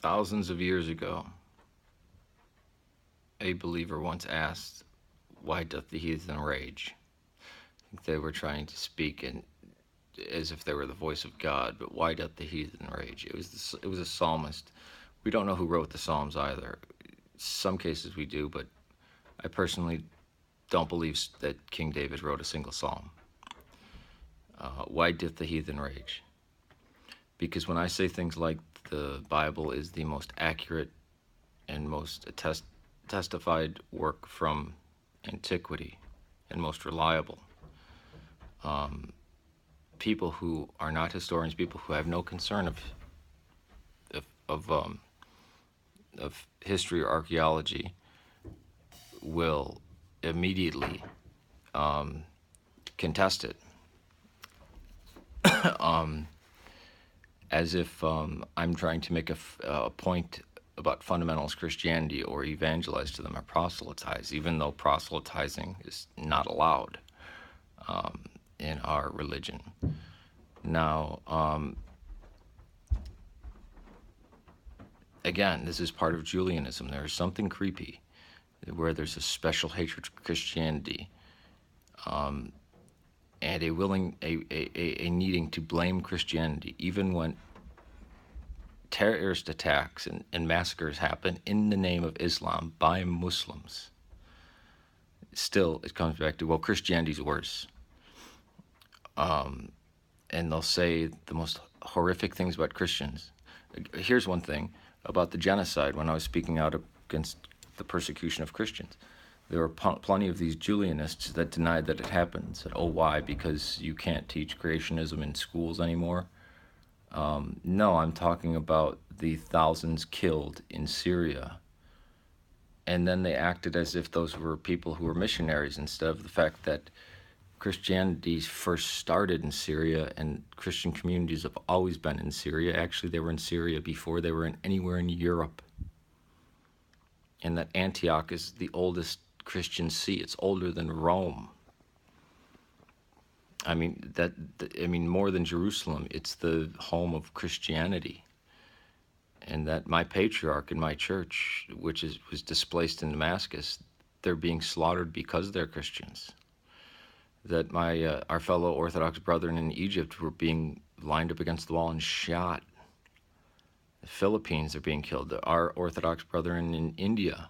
Thousands of years ago, a believer once asked, "Why doth the heathen rage?" I think they were trying to speak as if they were the voice of God, but why doth the heathen rage? It was a psalmist. We don't know who wrote the Psalms either. Some cases we do, but I personally don't believe that King David wrote a single psalm. Why doth the heathen rage? Because when I say things like the Bible is the most accurate and most testified work from antiquity and most reliable, people who are not historians, people who have no concern of of, of history or archaeology, will immediately contest it, as if I'm trying to make a point about fundamentalist Christianity or evangelize to them or proselytize, even though proselytizing is not allowed in our religion. Now, again, this is part of Julianism. There is something creepy where there's a special hatred for Christianity, and a needing to blame Christianity, even when terrorist attacks and massacres happen in the name of Islam by Muslims. Still, it comes back to, well, Christianity's worse. And they'll say the most horrific things about Christians. Here's one thing about the genocide. When I was speaking out against the persecution of Christians, there were plenty of these Julianists that denied that it happened. Said, "Oh, why? Because you can't teach creationism in schools anymore." No, I'm talking about the thousands killed in Syria. And then they acted as if those were people who were missionaries, instead of the fact that Christianity first started in Syria, and Christian communities have always been in Syria. Actually, they were in Syria before they were anywhere in Europe. And that Antioch is the oldest Christian see. It's older than Rome. I mean, more than Jerusalem. It's the home of Christianity. And that my patriarch in my church, which was displaced in Damascus, they're being slaughtered because they're Christians. That our fellow Orthodox brethren in Egypt were being lined up against the wall and shot. The Philippines are being killed. Our Orthodox brethren in India,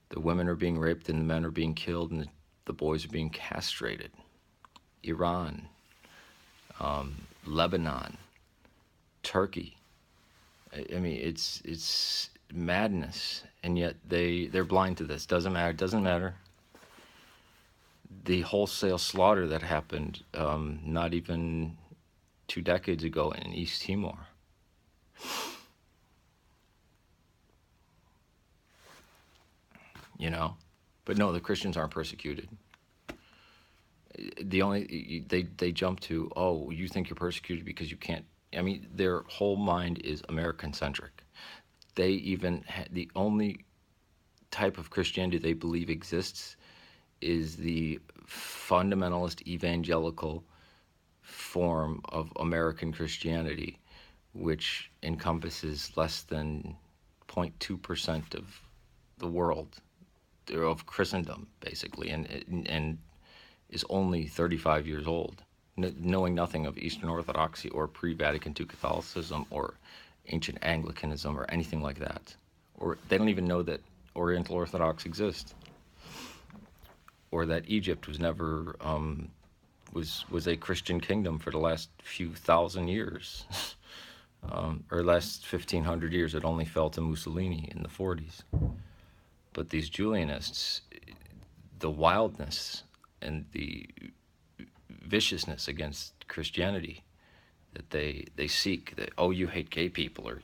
the women are being raped and the men are being killed and the boys are being castrated. Iran, Lebanon, Turkey. I mean, it's madness, and yet they're blind to this. Doesn't matter. Doesn't matter. The wholesale slaughter that happened not even 2 decades ago in East Timor. But no, the Christians aren't persecuted. They jump to, oh, you think you're persecuted because you can't. I mean, their whole mind is American-centric. They even the only type of Christianity they believe exists is the fundamentalist evangelical form of American Christianity, which encompasses less than 0.2% of the world, of Christendom, basically, and is only 35 years old, knowing nothing of Eastern Orthodoxy or pre-Vatican II Catholicism or ancient Anglicanism or anything like that. Or they don't even know that Oriental Orthodox exists, or that Egypt was never was a Christian kingdom for the last few thousand years, or last 1,500 years. It only fell to Mussolini in the 40s. But these Julianists, the wildness and the viciousness against Christianity that they seek, that, oh, you hate gay people, or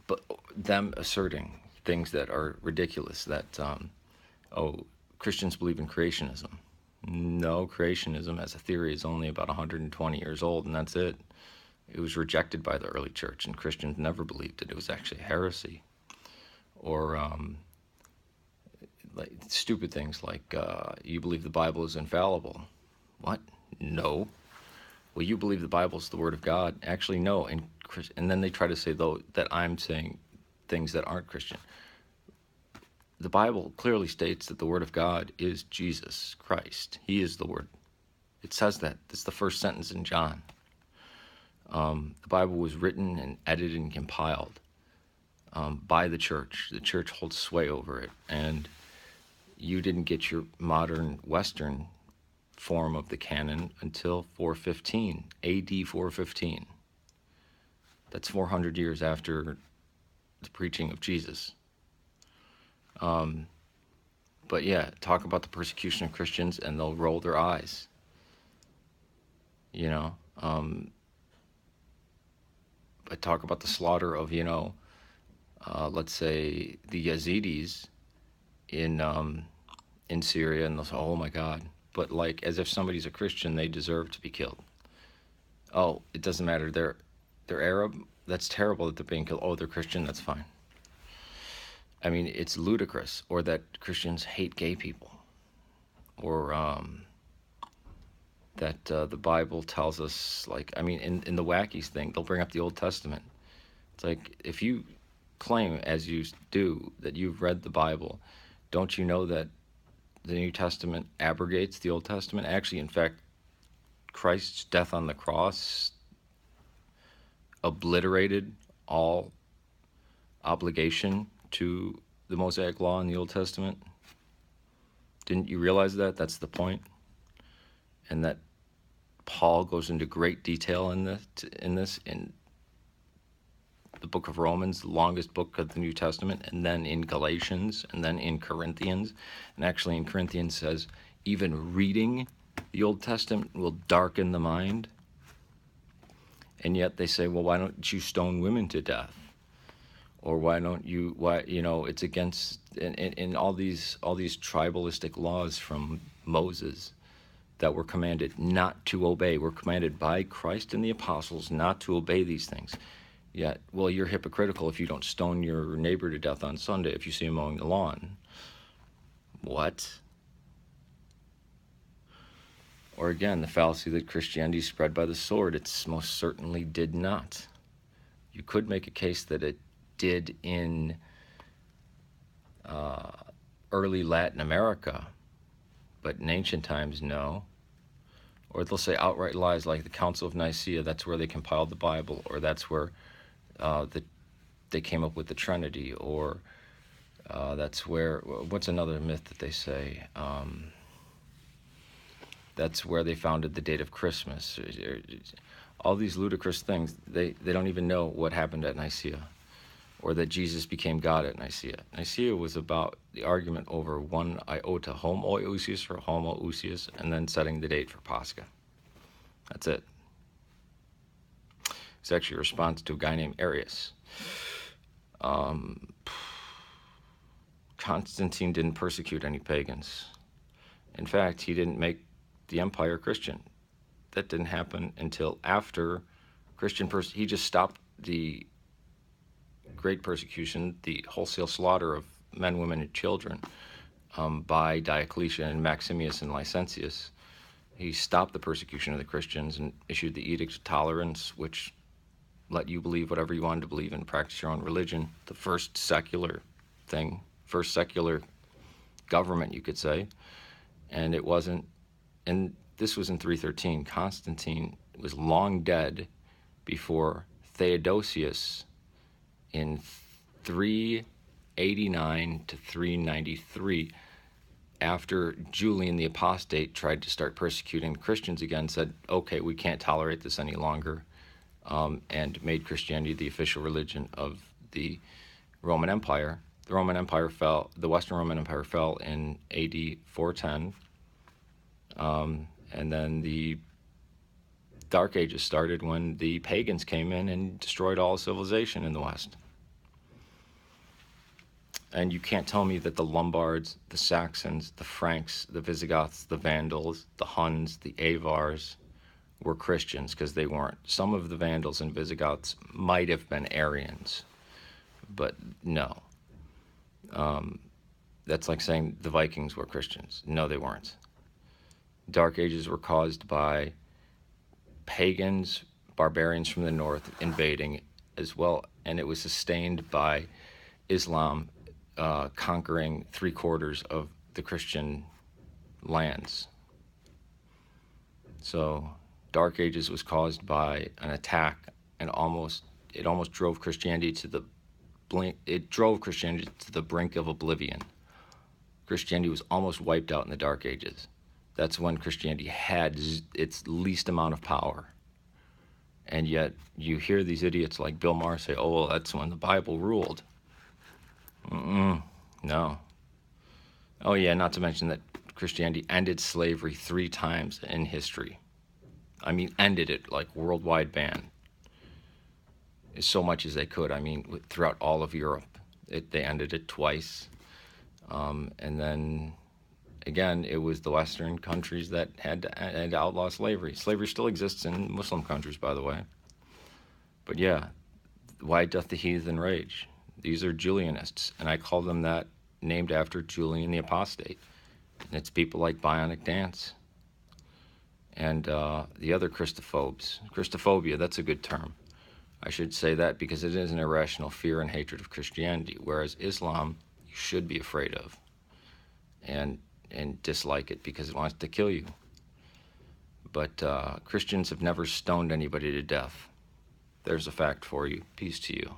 but them asserting things that are ridiculous, that oh, Christians believe in creationism. No, creationism as a theory is only about 120 years old, and that's it. It was rejected by the early church, and Christians never believed it. It was actually heresy. Or like stupid things like, you believe the Bible is infallible. What? No. Well, you believe the Bible is the Word of God. Actually, no. In Christian, and then they try to say though that I'm saying things that aren't Christian. The Bible clearly states that the Word of God is Jesus Christ. He is the Word. It says that. It's the first sentence in John. The Bible was written and edited and compiled by the church. The church holds sway over it, and you didn't get your modern Western form of the canon until 415, AD 415. That's 400 years after the preaching of Jesus. But yeah, talk about the persecution of Christians and they'll roll their eyes. You know, I talk about the slaughter of, let's say the Yazidis in Syria, and they'll say, oh my God. But like, as if somebody's a Christian, they deserve to be killed. Oh, it doesn't matter. They're Arab. That's terrible that they're being killed. Oh, they're Christian. That's fine. I mean, it's ludicrous. Or that Christians hate gay people. Or that the Bible tells us, like, I mean, in the wackies thing, they'll bring up the Old Testament. It's like, if you claim, as you do, that you've read the Bible, don't you know that the New Testament abrogates the Old Testament? Actually, in fact, Christ's death on the cross obliterated all obligation to the Mosaic Law in the Old Testament. Didn't you realize that? That's the point. And that Paul goes into great detail in this in the book of Romans, the longest book of the New Testament, and then in Galatians, and then in Corinthians. And actually in Corinthians says, even reading the Old Testament will darken the mind. And yet they say, well, why don't you stone women to death? Or why don't you, it's against, in all these tribalistic laws from Moses that were commanded not to obey. We're commanded by Christ and the apostles not to obey these things. Yet, well, you're hypocritical if you don't stone your neighbor to death on Sunday if you see him mowing the lawn. What? Or again, the fallacy that Christianity is spread by the sword. It's most certainly did not. You could make a case that it did in early Latin America, but in ancient times, no. Or they'll say outright lies like the Council of Nicaea, that's where they compiled the Bible, or that's where they came up with the Trinity, or that's where, what's another myth that they say? That's where they founded the date of Christmas. All these ludicrous things, they don't even know what happened at Nicaea, or that Jesus became God at Nicaea. Nicaea was about the argument over one iota, homoousios or homoousios, and then setting the date for Pascha. That's it. It's actually a response to a guy named Arius. Constantine didn't persecute any pagans. In fact, he didn't make the empire Christian. That didn't happen until after he just stopped the great persecution, the wholesale slaughter of men, women, and children by Diocletian and Maximus and Licentius. He stopped the persecution of the Christians and issued the Edict of Tolerance, which let you believe whatever you wanted to believe and practice your own religion. The first secular thing, first secular government, you could say. And it wasn't, and this was in 313. Constantine was long dead before Theodosius in 389 to 393, after Julian the Apostate tried to start persecuting Christians again, said, okay, we can't tolerate this any longer, and made Christianity the official religion of the Roman Empire. The Roman Empire fell, the Western Roman Empire fell in AD 410, and then the Dark Ages started when the pagans came in and destroyed all civilization in the West. And you can't tell me that the Lombards, the Saxons, the Franks, the Visigoths, the Vandals, the Huns, the Avars were Christians, because they weren't. Some of the Vandals and Visigoths might have been Arians, but no. That's like saying the Vikings were Christians. No, they weren't. Dark Ages were caused by pagans, barbarians from the north invading as well, and it was sustained by Islam conquering 3/4 of the Christian lands. So Dark Ages was caused by an attack, and it almost drove Christianity to the brink of oblivion. Christianity was almost wiped out in the Dark Ages. That's when Christianity had its least amount of power. And yet you hear these idiots like Bill Maher say, oh, well, that's when the Bible ruled. No. Oh, yeah, not to mention that Christianity ended slavery 3 times in history. I mean, ended it, like worldwide ban. So much as they could. I mean, throughout all of Europe. They ended it twice. And then, again, it was the Western countries that had to outlaw slavery. Slavery still exists in Muslim countries, by the way. But yeah, why doth the heathen rage? These are Julianists, and I call them that, named after Julian the Apostate. And it's people like Bionic Dance and the other Christophobes. Christophobia, that's a good term. I should say that because it is an irrational fear and hatred of Christianity, whereas Islam you should be afraid of and dislike it because it wants to kill you. But Christians have never stoned anybody to death. There's a fact for you. Peace to you.